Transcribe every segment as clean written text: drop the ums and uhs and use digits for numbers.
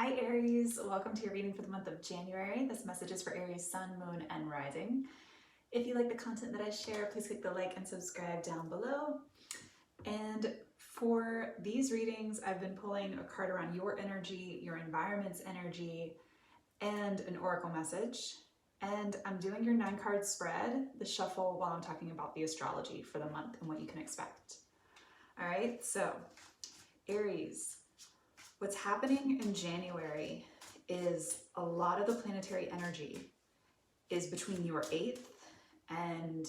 Hi Aries, welcome to your reading for the month of January. This message is for Aries Sun, Moon, and Rising. If you like the content that I share, please click the like and subscribe down below. And for these readings, I've been pulling a card around your energy, your environment's energy, and an oracle message. And I'm doing your 9-card spread, the shuffle, while I'm talking about the astrology for the month and what you can expect. All right, so Aries. What's happening in January is a lot of the planetary energy is between your 8th and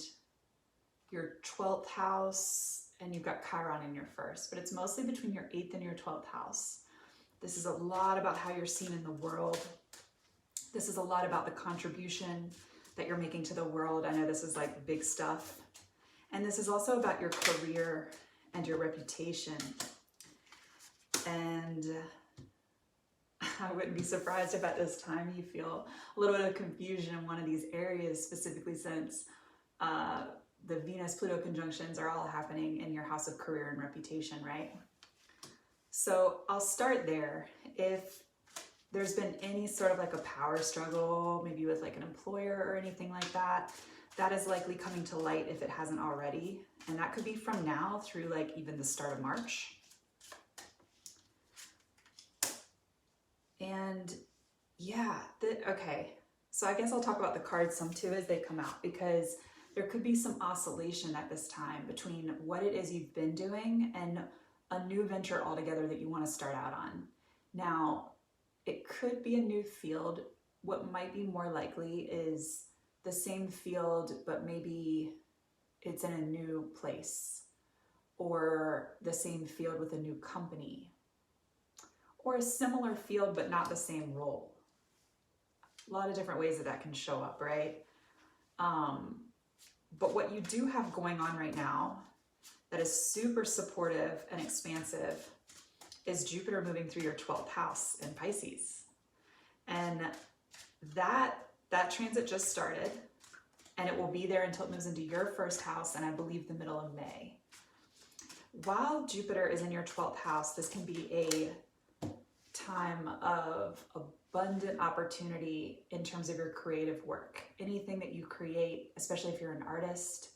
your 12th house, and you've got Chiron in your 1st, but it's mostly between your 8th and your 12th house. This is a lot about how you're seen in the world. This is a lot about the contribution that you're making to the world. I know this is like big stuff. And this is also about your career and your reputation. And I wouldn't be surprised if at this time you feel a little bit of confusion in one of these areas, specifically since the Venus-Pluto conjunctions are all happening in your house of career and reputation, right? So I'll start there. If there's been any sort of like a power struggle, maybe with like an employer or anything like that, that is likely coming to light if it hasn't already. And that could be from now through like even the start of March. And yeah, okay. So I guess I'll talk about the cards some too as they come out, because there could be some oscillation at this time between what it is you've been doing and a new venture altogether that you want to start out on. Now, it could be a new field. What might be more likely is the same field, but maybe it's in a new place, or the same field with a new company, or a similar field but not the same role. A lot of different ways that can show up, right? But what you do have going on right now that is super supportive and expansive is Jupiter moving through your 12th house in Pisces. And that transit just started, and it will be there until it moves into your 1st house, and I believe the middle of May. While Jupiter is in your 12th house, this can be a time of abundant opportunity in terms of your creative work. Anything that you create, especially if you're an artist,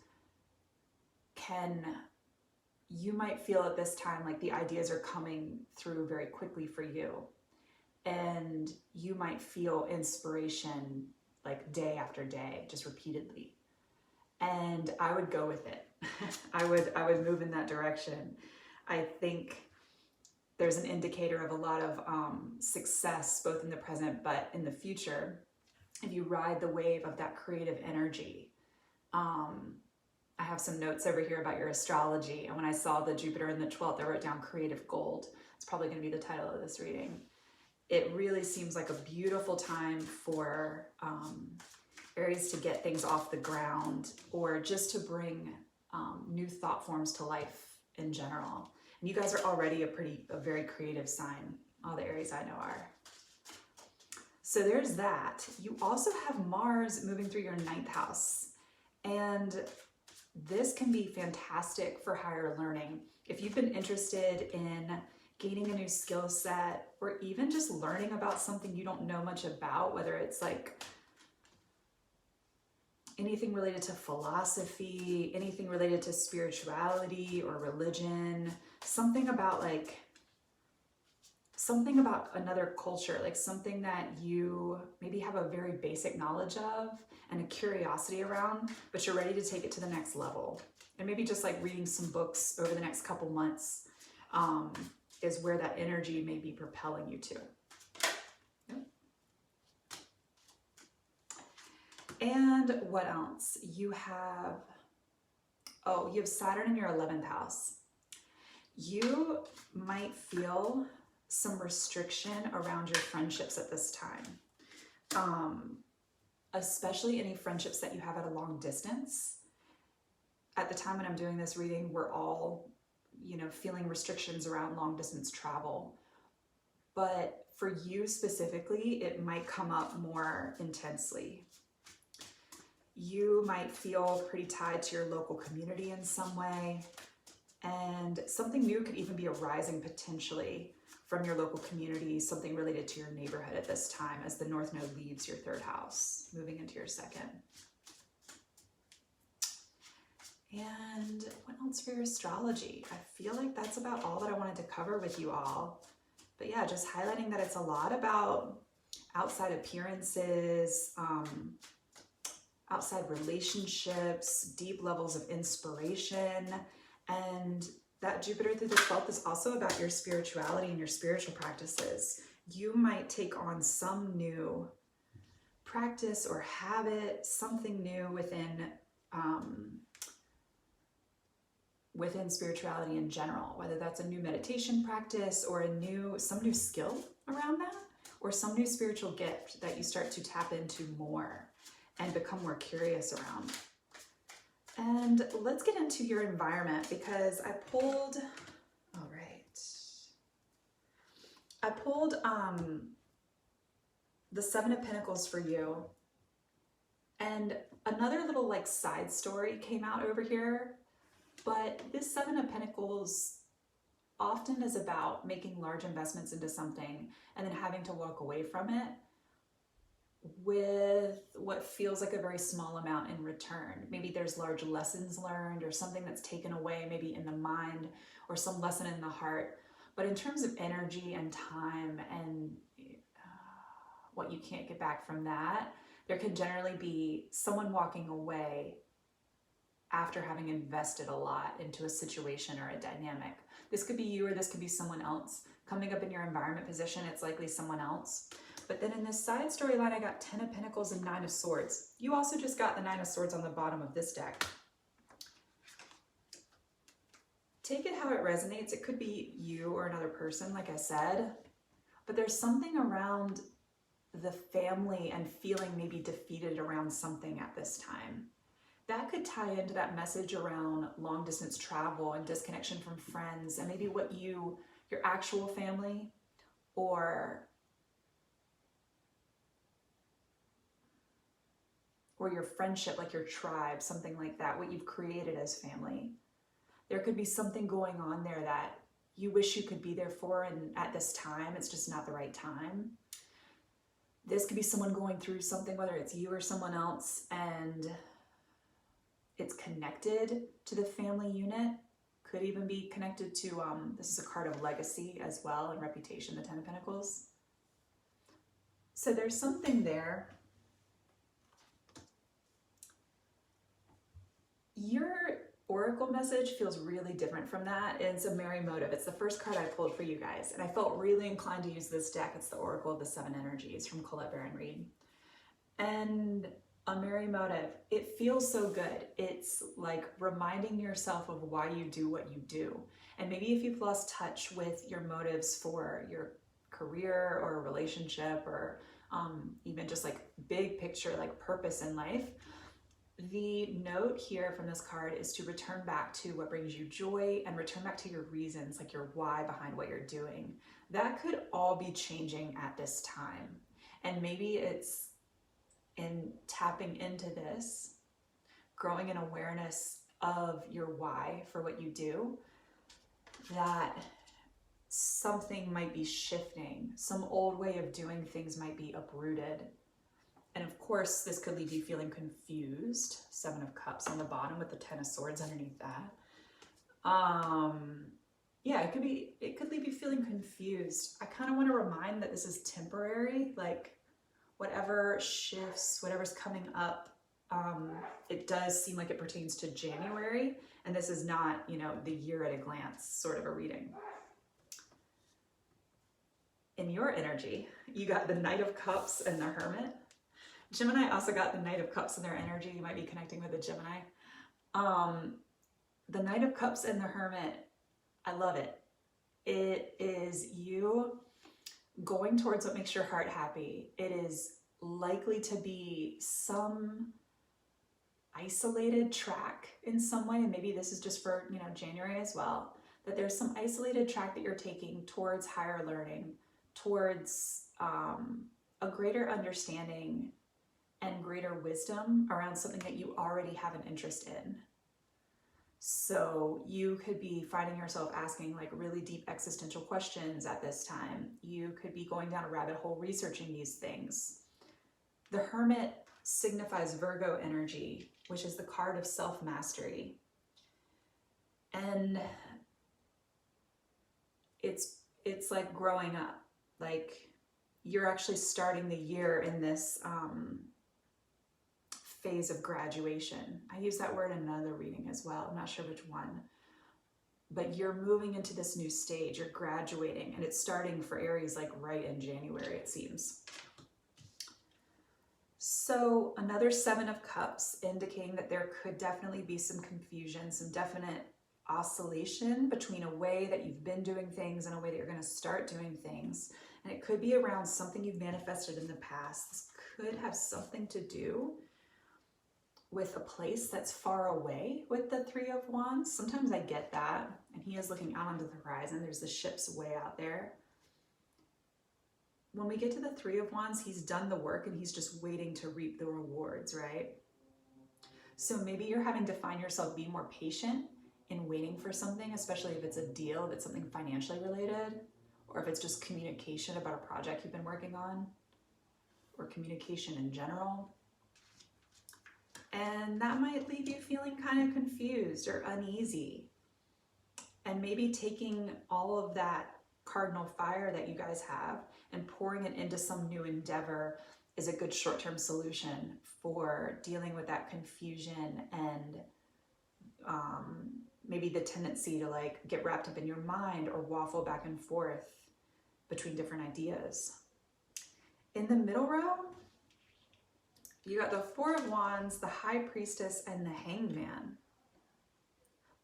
you might feel at this time like the ideas are coming through very quickly for you. And you might feel inspiration like day after day, just repeatedly. And I would go with it. I would move in that direction. I think there's an indicator of a lot of success, both in the present but in the future, if you ride the wave of that creative energy. I have some notes over here about your astrology, and when I saw the Jupiter in the 12th, I wrote down creative gold. It's probably going to be the title of this reading. It really seems like a beautiful time for Aries to get things off the ground, or just to bring new thought forms to life in general. And you guys are already a very creative sign. All the Aries I know are. So there's that. You also have Mars moving through your 9th house. And this can be fantastic for higher learning. If you've been interested in gaining a new skill set, or even just learning about something you don't know much about, whether it's like anything related to philosophy, anything related to spirituality or religion, something about another culture, like something that you maybe have a very basic knowledge of and a curiosity around, but you're ready to take it to the next level. And maybe just like reading some books over the next couple months is where that energy may be propelling you to. Yep. And what else? You have Saturn in your 11th house. You might feel some restriction around your friendships at this time, especially any friendships that you have at a long distance. At the time when I'm doing this reading, we're all, feeling restrictions around long distance travel. But for you specifically, it might come up more intensely. You might feel pretty tied to your local community in some way, and something new could even be arising potentially from your local community, something related to your neighborhood at this time as the North Node leaves your third house, moving into your second. And what else for your astrology? I feel like that's about all that I wanted to cover with you all. But yeah, just highlighting that it's a lot about outside appearances, outside relationships, deep levels of inspiration. And that Jupiter through the 12th is also about your spirituality and your spiritual practices. You might take on some new practice or habit, something new within spirituality in general, whether that's a new meditation practice or some new skill around that, or some new spiritual gift that you start to tap into more and become more curious around. And let's get into your environment, because I pulled the Seven of Pentacles for you, and another little like side story came out over here. But this Seven of Pentacles often is about making large investments into something and then having to walk away from it with what feels like a very small amount in return. Maybe there's large lessons learned or something that's taken away, maybe in the mind, or some lesson in the heart. But in terms of energy and time and what you can't get back from that, there can generally be someone walking away after having invested a lot into a situation or a dynamic. This could be you, or this could be someone else. Coming up in your environment position, it's likely someone else. But then in this side storyline, I got 10 of Pentacles and 9 of Swords. You also just got the 9 of Swords on the bottom of this deck. Take it how it resonates. It could be you or another person, like I said. But there's something around the family and feeling maybe defeated around something at this time. That could tie into that message around long distance travel and disconnection from friends, and maybe what your actual family or your friendship, like your tribe, something like that, what you've created as family. There could be something going on there that you wish you could be there for, and at this time, it's just not the right time. This could be someone going through something, whether it's you or someone else, and it's connected to the family unit. Could even be connected to, this is a card of legacy as well, and reputation, the 10 of Pentacles. So there's something there. Your oracle message feels really different from that. It's a merry motive. It's the first card I pulled for you guys, and I felt really inclined to use this deck. It's the Oracle of the Seven Energies from Colette Baron Reed. And a merry motive, it feels so good. It's like reminding yourself of why you do what you do. And maybe if you've lost touch with your motives for your career or a relationship, or even just like big picture, like purpose in life, the note here from this card is to return back to what brings you joy and return back to your reasons, like your why behind what you're doing. That could all be changing at this time. And maybe it's in tapping into this, growing an awareness of your why for what you do, that something might be shifting. Some old way of doing things might be uprooted. And of course, this could leave you feeling confused. 7 of Cups on the bottom with the 10 of Swords underneath that. Yeah, it could leave you feeling confused. I kind of want to remind that this is temporary, like whatever shifts, whatever's coming up, it does seem like it pertains to January, and this is not, the year at a glance sort of a reading. In your energy, you got the Knight of Cups and the Hermit. Gemini also got the Knight of Cups in their energy. You might be connecting with a Gemini. The Knight of Cups and the Hermit, I love it. It is you going towards what makes your heart happy. It is likely to be some isolated track in some way, and maybe this is just for January as well, that there's some isolated track that you're taking towards higher learning, towards a greater understanding and greater wisdom around something that you already have an interest in. So you could be finding yourself asking like really deep existential questions at this time. You could be going down a rabbit hole researching these things. The Hermit signifies Virgo energy, which is the card of self-mastery. And it's like growing up. Like you're actually starting the year in this phase of graduation. I use that word in another reading as well. I'm not sure which one. But you're moving into this new stage. You're graduating, and it's starting for Aries like right in January, it seems. So another 7 of Cups, indicating that there could definitely be some confusion, some definite oscillation between a way that you've been doing things and a way that you're going to start doing things. And it could be around something you've manifested in the past. This could have something to do with a place that's far away with the 3 of Wands. Sometimes I get that. And he is looking out onto the horizon. There's the ships way out there. When we get to the 3 of Wands, he's done the work and he's just waiting to reap the rewards, right? So maybe you're having to find yourself be more patient in waiting for something, especially if it's a deal, if it's something financially related, or if it's just communication about a project you've been working on, or communication in general. And that might leave you feeling kind of confused or uneasy. And maybe taking all of that cardinal fire that you guys have and pouring it into some new endeavor is a good short-term solution for dealing with that confusion and maybe the tendency to like get wrapped up in your mind or waffle back and forth between different ideas. In the middle row, you got the 4 of Wands, the High Priestess, and the Hanged Man.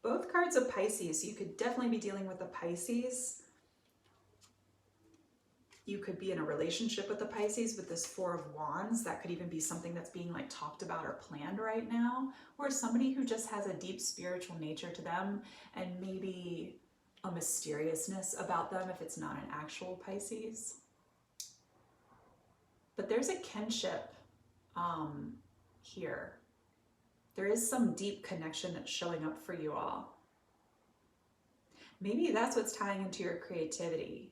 Both cards of Pisces, so you could definitely be dealing with the Pisces. You could be in a relationship with the Pisces with this 4 of Wands. That could even be something that's being like talked about or planned right now. Or somebody who just has a deep spiritual nature to them and maybe a mysteriousness about them if it's not an actual Pisces. But there's a kinship here. There is some deep connection that's showing up for you all. Maybe that's what's tying into your creativity.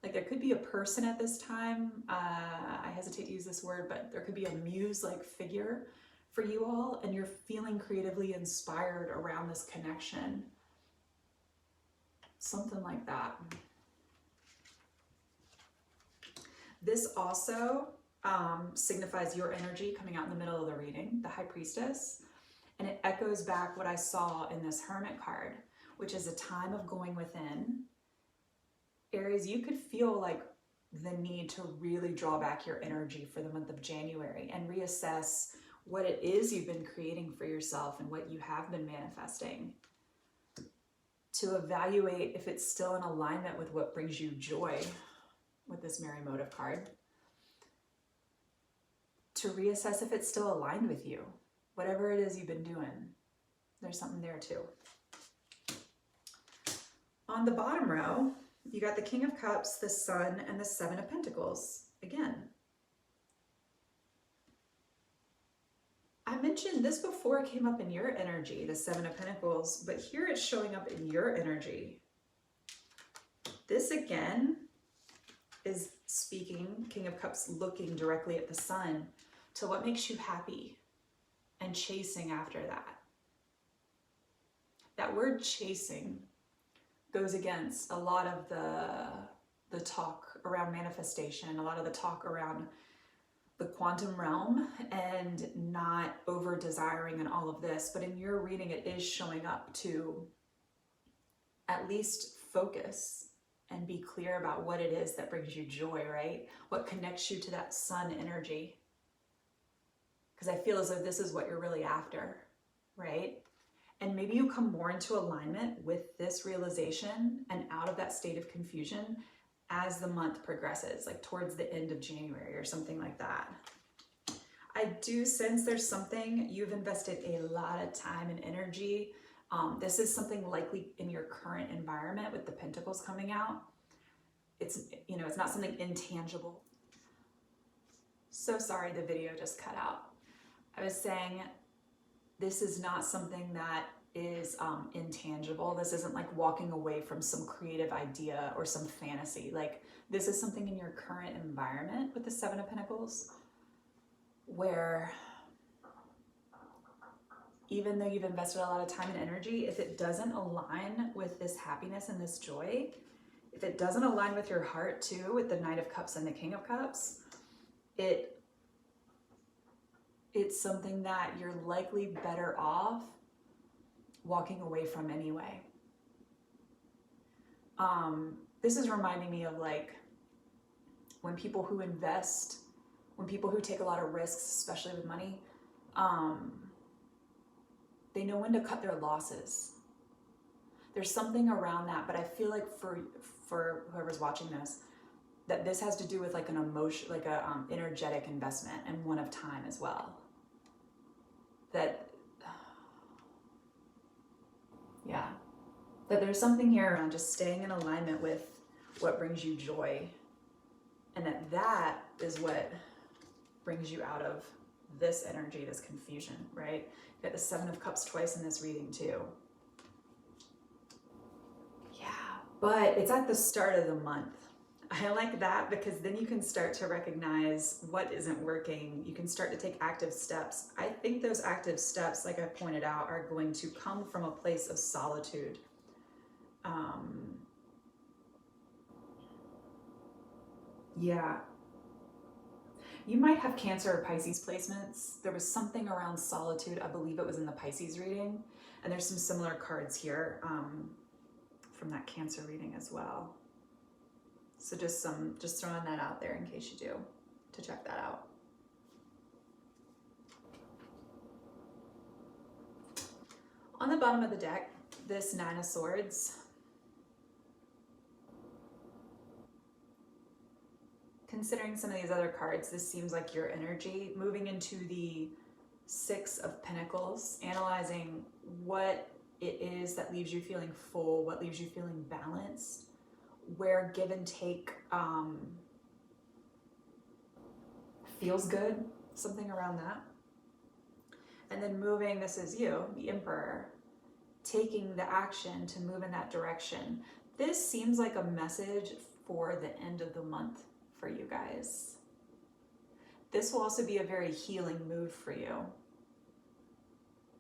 Like there could be a person at this time, I hesitate to use this word, but there could be a muse-like figure for you all, and you're feeling creatively inspired around this connection. Something like that. This also signifies your energy coming out in the middle of the reading, the High Priestess, and it echoes back what I saw in this Hermit card, which is a time of going within. Aries, you could feel like the need to really draw back your energy for the month of January and reassess what it is you've been creating for yourself and what you have been manifesting. To evaluate if it's still in alignment with what brings you joy with this Merry Motive card. To reassess if it's still aligned with you. Whatever it is you've been doing, there's something there too. On the bottom row, you got the King of Cups, the Sun, and the 7 of Pentacles. Again, I mentioned this before it came up in your energy, the 7 of Pentacles, but here it's showing up in your energy. This again is speaking, King of Cups looking directly at the Sun, to what makes you happy and chasing after that. That word chasing goes against a lot of the talk around manifestation, a lot of the talk around the quantum realm and not over desiring and all of this. But in your reading, it is showing up to at least focus and be clear about what it is that brings you joy, right? What connects you to that Sun energy? Because I feel as though this is what you're really after, right? And maybe you come more into alignment with this realization and out of that state of confusion as the month progresses, like towards the end of January or something like that. I do sense there's something you've invested a lot of time and energy. This is something likely in your current environment with the Pentacles coming out. It's, you know, it's not something intangible. So sorry, the video just cut out. I was saying this is not something that is intangible. This isn't like walking away from some creative idea or some fantasy. Like this is something in your current environment with the Seven of Pentacles, where even though you've invested a lot of time and energy, if it doesn't align with this happiness and this joy, if it doesn't align with your heart too, with the Knight of Cups and the King of Cups, it's something that you're likely better off walking away from anyway. This is reminding me of like when people who invest, when people who take a lot of risks, especially with money, they know when to cut their losses. There's something around that, but I feel like for whoever's watching this, that this has to do with like an emotion, like a energetic investment, and one of time as well. That, yeah, that there's something here around just staying in alignment with what brings you joy, and that is what brings you out of this energy, this confusion, right? You got the Seven of Cups twice in this reading too. Yeah, but it's at the start of the month. I like that because then you can start to recognize what isn't working. You can start to take active steps. I think those active steps, like I pointed out, are going to come from a place of solitude. Yeah. You might have Cancer or Pisces placements. There was something around solitude. I believe it was in the Pisces reading. And there's some similar cards here from that Cancer reading as well. So just throwing that out there in case you do, to check that out. On the bottom of the deck, this Nine of Swords. Considering some of these other cards, this seems like your energy moving into the Six of Pentacles, analyzing what it is that leaves you feeling full, what leaves you feeling balanced, where give and take feels good, something around that. And then moving, this is you, the Emperor, taking the action to move in that direction. This seems like a message for the end of the month for you guys. This will also be a very healing move for you,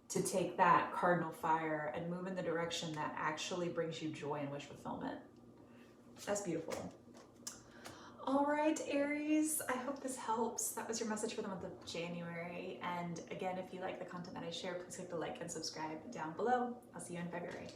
to take that cardinal fire and move in the direction that actually brings you joy and wish fulfillment. That's beautiful. All right, Aries, I hope this helps. That was your message for the month of January. And again, if you like the content that I share, please click the like and subscribe down below. I'll see you in February.